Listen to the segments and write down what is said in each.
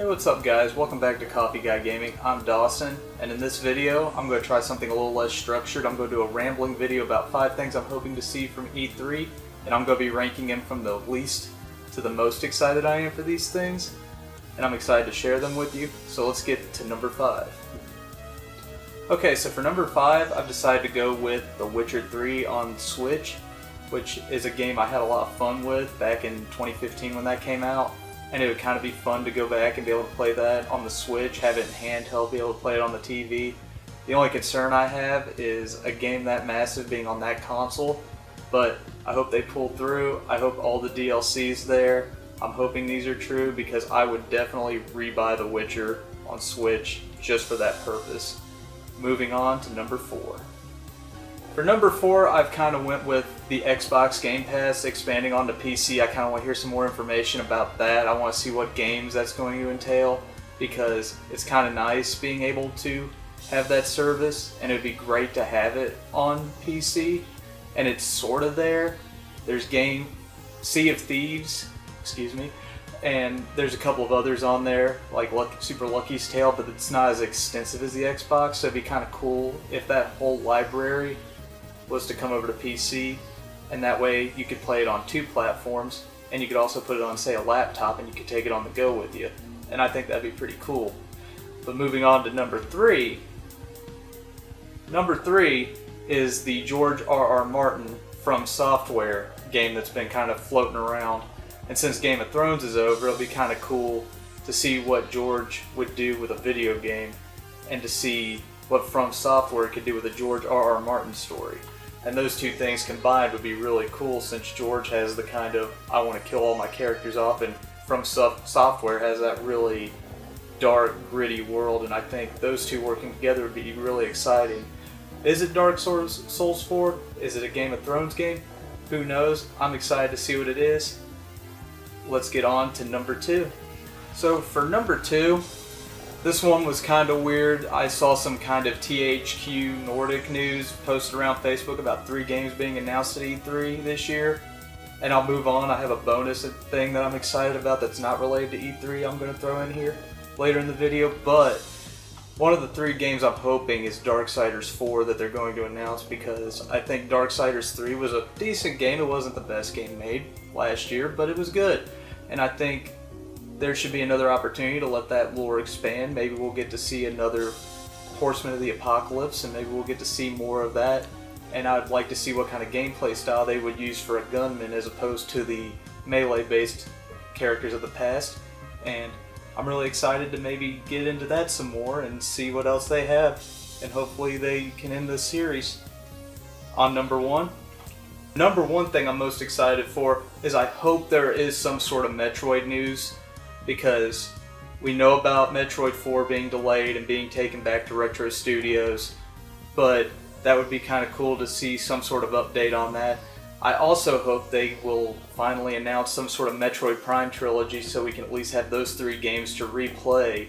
Hey, what's up guys? Welcome back to Coffee Guy Gaming. I'm Dawson, and in this video I'm going to try something a little less structured. I'm going to do a rambling video about 5 things I'm hoping to see from E3, and I'm going to be ranking them from the least to the most excited I am for these things, and I'm excited to share them with you. So let's get to number 5. Okay, so for number 5 I've decided to go with The Witcher 3 on Switch, which is a game I had a lot of fun with back in 2015 when that came out. And it would kind of be fun to go back and be able to play that on the Switch, have it in handheld, be able to play it on the TV. The only concern I have is a game that massive being on that console, but I hope they pull through. I hope all the DLC's there. I'm hoping these are true because I would definitely rebuy The Witcher on Switch just for that purpose. Moving on to number 4. For number 4, I've kind of went with the Xbox Game Pass expanding onto PC. I kind of want to hear some more information about that. I want to see what games that's going to entail because it's kind of nice being able to have that service, and it would be great to have it on PC. And it's sort of there. There's Sea of Thieves, and there's a couple of others on there, like Super Lucky's Tale, but it's not as extensive as the Xbox, so it'd be kind of cool if that whole library was to come over to PC, and that way you could play it on 2 platforms, and you could also put it on, say, a laptop, and you could take it on the go with you, and I think that'd be pretty cool. But moving on to number 3. Number 3 is the George R.R. Martin From Software game that's been kind of floating around, and since Game of Thrones is over, it'll be kind of cool to see what George would do with a video game, and to see what From Software could do with a George R.R. Martin story. And those 2 things combined would be really cool, since George has the kind of I want to kill all my characters off, and From Software has that really dark, gritty world, and I think those 2 working together would be really exciting. Is it Dark Souls 4? Is it a Game of Thrones game? Who knows? I'm excited to see what it is. Let's get on to number 2. So for number 2, this one was kind of weird. I saw some kind of THQ Nordic news posted around Facebook about 3 games being announced at E3 this year. And I'll move on. I have a bonus thing that I'm excited about that's not related to E3 I'm going to throw in here later in the video. But one of the 3 games I'm hoping is Darksiders 4 that they're going to announce, because I think Darksiders 3 was a decent game. It wasn't the best game made last year, but it was good. And I think there should be another opportunity to let that lore expand. Maybe we'll get to see another Horseman of the Apocalypse, and maybe we'll get to see more of that. And I'd like to see what kind of gameplay style they would use for a gunman as opposed to the melee-based characters of the past. And I'm really excited to maybe get into that some more and see what else they have. And hopefully they can end this series. On number 1. Number 1 thing I'm most excited for is I hope there is some sort of Metroid news, because we know about Metroid 4 being delayed and being taken back to Retro Studios, but that would be kind of cool to see some sort of update on that. I also hope they will finally announce some sort of Metroid Prime trilogy so we can at least have those 3 games to replay,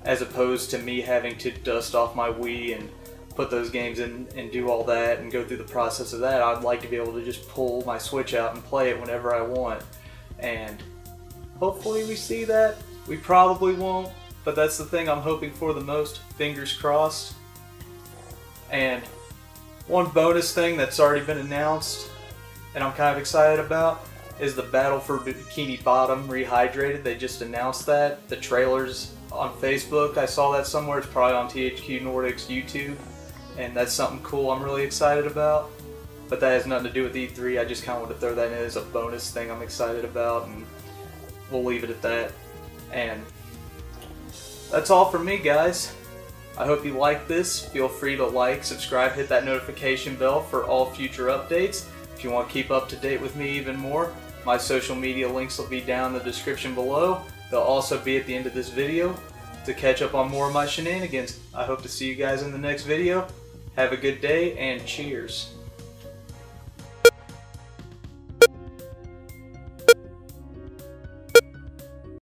as opposed to me having to dust off my Wii and put those games in and do all that and go through the process of that. I'd like to be able to just pull my Switch out and play it whenever I want. And hopefully we see that. We probably won't, but that's the thing I'm hoping for the most. Fingers crossed. And one bonus thing that's already been announced, and I'm kind of excited about, is the Battle for Bikini Bottom Rehydrated. They just announced that. The trailer's on Facebook. I saw that somewhere. It's probably on THQ Nordic's YouTube. And that's something cool I'm really excited about. But that has nothing to do with E3. I just kind of want to throw that in as a bonus thing I'm excited about. And we'll leave it at that. And that's all from me, guys. I hope you like this. Feel free to like, subscribe, hit that notification bell for all future updates. If you want to keep up to date with me even more, my social media links will be down in the description below. They'll also be at the end of this video to catch up on more of my shenanigans. I hope to see you guys in the next video. Have a good day, and cheers.